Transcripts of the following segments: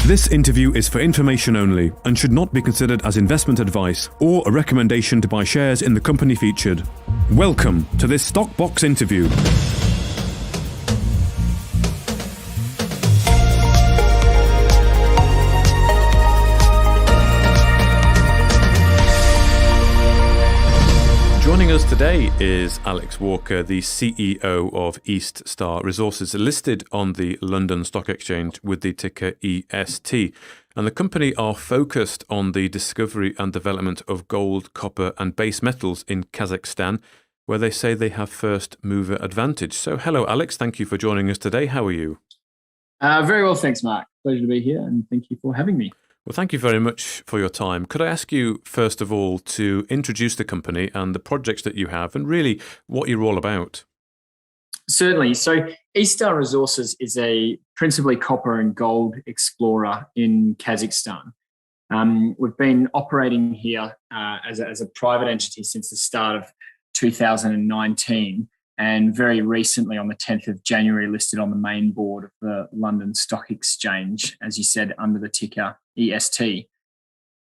This interview is for information only and should not be considered as investment advice or a recommendation to buy shares in the company featured. Welcome to this Stock Box interview. Joining us today is Alex Walker, the CEO of East Star Resources, listed on the London Stock Exchange with the ticker EST. And the company are focused on the discovery and development of gold, copper and base metals in Kazakhstan, where they say they have first mover advantage. So hello, Alex. Thank you for joining us today. How are you? Very well, thanks, Mark. Pleasure to be here, and thank you for having me. Well, thank you very much for your time. Could I ask you, first of all, to introduce the company and the projects that you have and really what you're all about? Certainly. So East Star Resources is a principally copper and gold explorer in Kazakhstan. We've been operating here as a private entity since the start of 2019, and very recently on the 10th of January listed on the main board of the London Stock Exchange, as you said, under the ticker EST.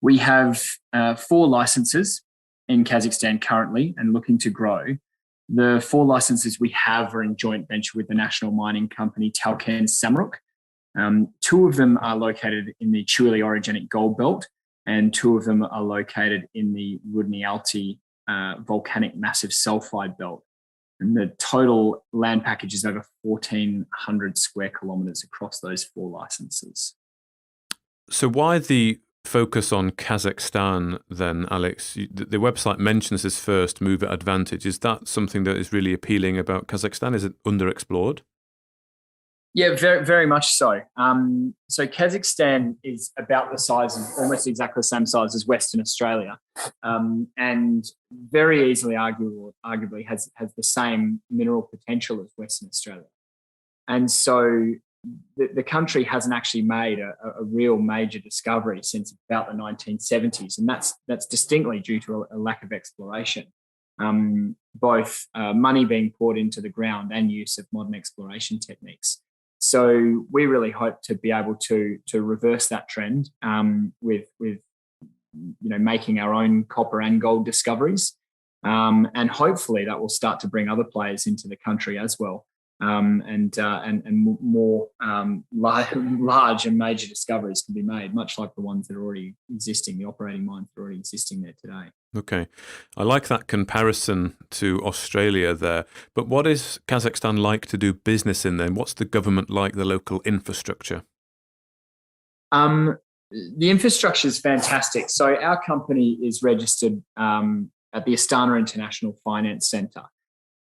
We have 4 licenses in Kazakhstan currently and looking to grow. The 4 licenses we have are in joint venture with the national mining company Talcan Samruk. 2 of them are located in the Chuily orogenic gold belt, and 2 of them are located in the Rudny Alti volcanic massive sulfide belt. And the total land package is over 1,400 square kilometres across those 4 licenses. So why the focus on Kazakhstan then, Alex? The website mentions this first mover advantage. Is that something that is really appealing about Kazakhstan? Is it underexplored? Yeah, very, very much so. So Kazakhstan is about the size of, almost exactly the same size as Western Australia, and very easily arguably has the same mineral potential as Western Australia. And so the country hasn't actually made a real major discovery since about the 1970s, and that's distinctly due to a lack of exploration, both money being poured into the ground and use of modern exploration techniques. So we really hope to be able to reverse that trend with making our own copper and gold discoveries, and hopefully that will start to bring other players into the country as well, and more large and major discoveries can be made, much like the ones that are already existing, the operating mines that are already existing there today. Okay. I like that comparison to Australia there. But what is Kazakhstan like to do business in then? What's the government like, the local infrastructure? The infrastructure is fantastic. So our company is registered at the Astana International Finance Centre.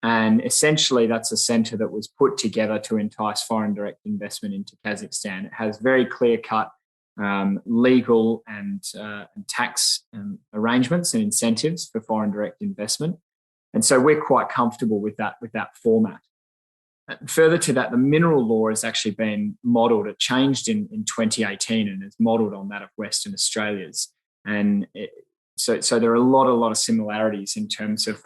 And essentially that's a centre that was put together to entice foreign direct investment into Kazakhstan. It has very clear-cut legal and tax arrangements and incentives for foreign direct investment, and so we're quite comfortable with that format. Further to that, the mineral law has actually been modelled. It changed in 2018 and is modelled on that of Western Australia's, and so there are a lot of similarities in terms of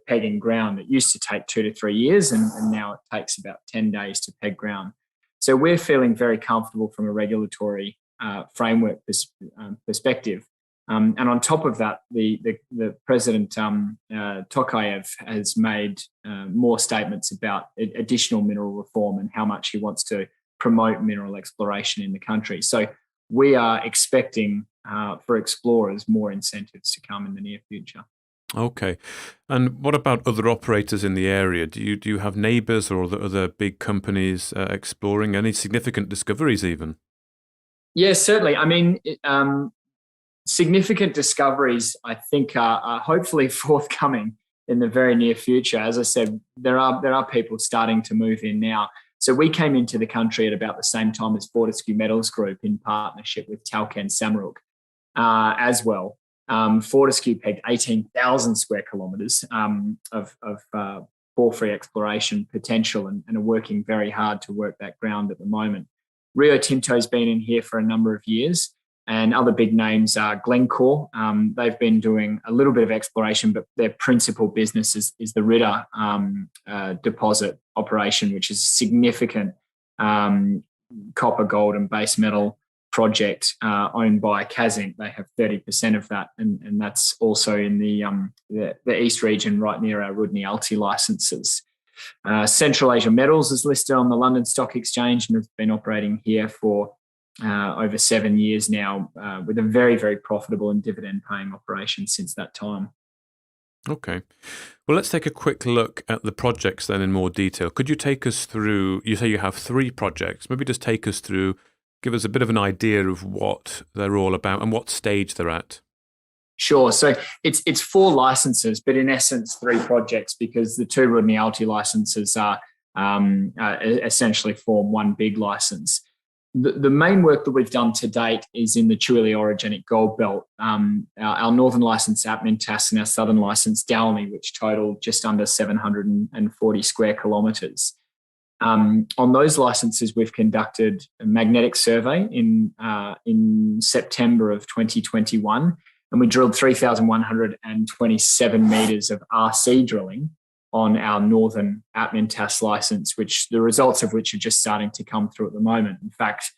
pegging ground. It used to take 2 to 3 years, and now it takes about 10 days to peg ground. So we're feeling very comfortable from a regulatory framework perspective. And on top of that, the President Tokayev has made more statements about additional mineral reform and how much he wants to promote mineral exploration in the country. So we are expecting for explorers more incentives to come in the near future. Okay. And what about other operators in the area? Do you have neighbours or other big companies exploring? Any significant discoveries even? Yes, certainly. I mean, significant discoveries, I think, are hopefully forthcoming in the very near future. As I said, there are people starting to move in now. So we came into the country at about the same time as Fortescue Metals Group in partnership with Talcan Samruk as well. Fortescue pegged 18,000 square kilometres of porphyry exploration potential and are working very hard to work that ground at the moment. Rio Tinto's been in here for a number of years, and other big names are Glencore. They've been doing a little bit of exploration, but their principal business is the Ridder deposit operation, which is significant copper, gold and base metal project owned by Kazakh. They have 30% of that, and that's also in the east region, right near our Rudny-Alti licenses. Central Asia Metals is listed on the London Stock Exchange and has been operating here for over 7 years now, with a very, very profitable and dividend-paying operation since that time. Okay. Well, let's take a quick look at the projects then in more detail. Could you take us through, you say you have 3 projects, maybe just take us through, give us a bit of an idea of what they're all about and what stage they're at. Sure. So it's 4 licenses, but in essence 3 projects, because the 2 Rudny-Alti licenses are essentially form one big license. The main work that we've done to date is in the Chihuili orogenic gold belt. Our northern license, Atmintas, and our southern license, Dalmi, which total just under 740 square kilometres. On those licenses, we've conducted a magnetic survey in September of 2021, and we drilled 3,127 metres of RC drilling on our northern Atmintas license, which the results of which are just starting to come through at the moment. In fact,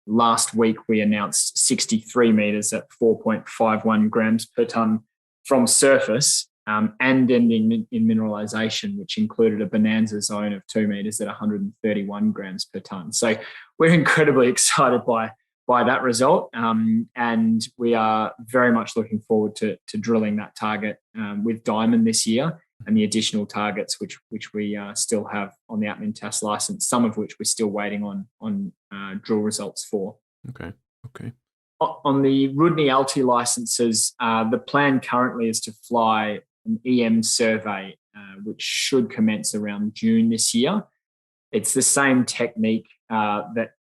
last week we announced 63 metres at 4.51 grams per tonne from surface, and ending in mineralisation, which included a bonanza zone of 2 metres at 131 grams per tonne. So we're incredibly excited by that result, and we are very much looking forward to drilling that target with diamond this year, and the additional targets which we still have on the Atmintas license, some of which we're still waiting on drill results for. Okay. On the Rudny-Alti licenses, the plan currently is to fly an EM survey, which should commence around June this year. It's the same technique that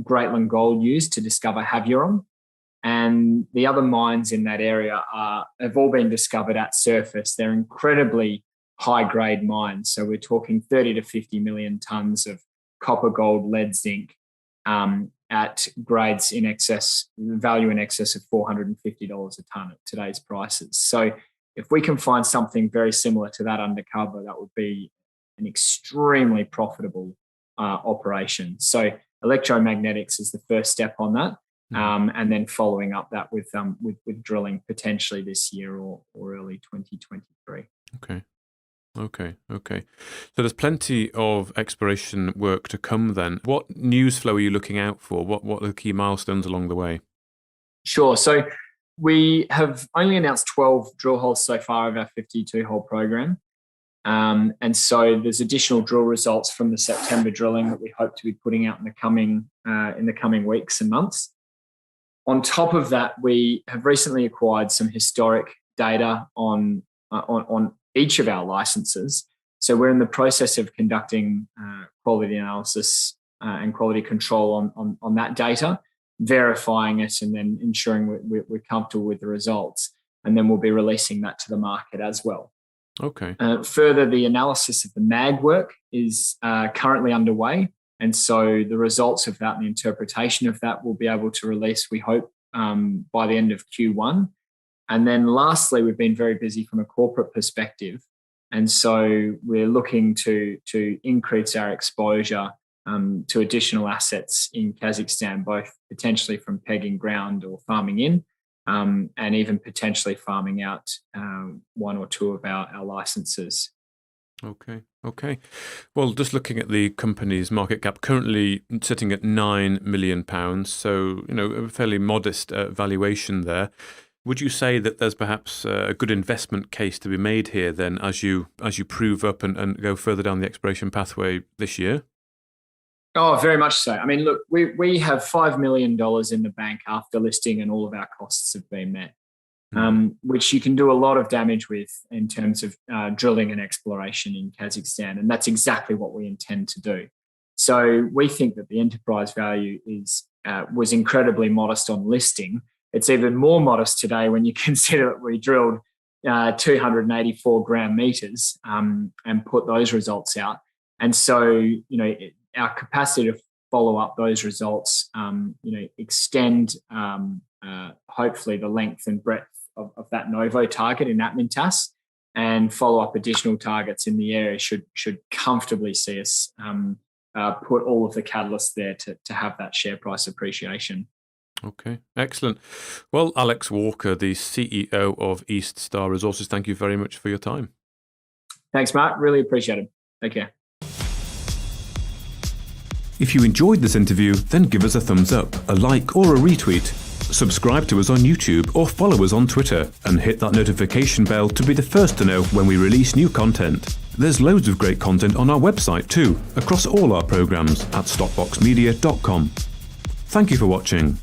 Greatland Gold used to discover Havieron. And the other mines in that area have all been discovered at surface. They're incredibly high-grade mines. So we're talking 30 to 50 million tonnes of copper, gold, lead, zinc at grades in excess, value in excess of $450 a tonne at today's prices. So if we can find something very similar to that undercover, that would be an extremely profitable operation. So electromagnetics is the first step on that. And then following up that with drilling potentially this year or early 2023. Okay. So there's plenty of exploration work to come then. What news flow are you looking out for? What are the key milestones along the way? Sure. So we have only announced 12 drill holes so far of our 52-hole program. And so there's additional drill results from the September drilling that we hope to be putting out in the coming weeks and months. On top of that, we have recently acquired some historic data on each of our licenses. So we're in the process of conducting quality analysis and quality control on that data, verifying it, and then ensuring we're comfortable with the results. And then we'll be releasing that to the market as well. Okay. Further, the analysis of the mag work is currently underway. And so the results of that and the interpretation of that will be able to release, we hope, by the end of Q1. And then lastly, we've been very busy from a corporate perspective. And so we're looking to increase our exposure to additional assets in Kazakhstan, both potentially from pegging ground or farming in, and even potentially farming out 1 or 2 of our licenses. Okay. Well, just looking at the company's market cap, currently sitting at £9 million, so a fairly modest valuation there. Would you say that there's perhaps a good investment case to be made here then, as you prove up and go further down the exploration pathway this year? Oh, very much so. I mean, look, we have $5 million in the bank after listing and all of our costs have been met. Which you can do a lot of damage with in terms of drilling and exploration in Kazakhstan. And that's exactly what we intend to do. So we think that the enterprise value was incredibly modest on listing. It's even more modest today when you consider that we drilled 284 gram meters and put those results out. And so, our capacity to follow up those results, extend hopefully the length and breadth of that Novo target in Atmintas, and follow up additional targets in the area should comfortably see us put all of the catalysts there to have that share price appreciation. Okay, excellent. Well, Alex Walker, the CEO of East Star Resources, thank you very much for your time. Thanks, Mark. Really appreciate it. Take care. If you enjoyed this interview, then give us a thumbs up, a like or a retweet. Subscribe to us on YouTube or follow us on Twitter and hit that notification bell to be the first to know when we release new content. There's loads of great content on our website too, across all our programs at stockboxmedia.com. Thank you for watching.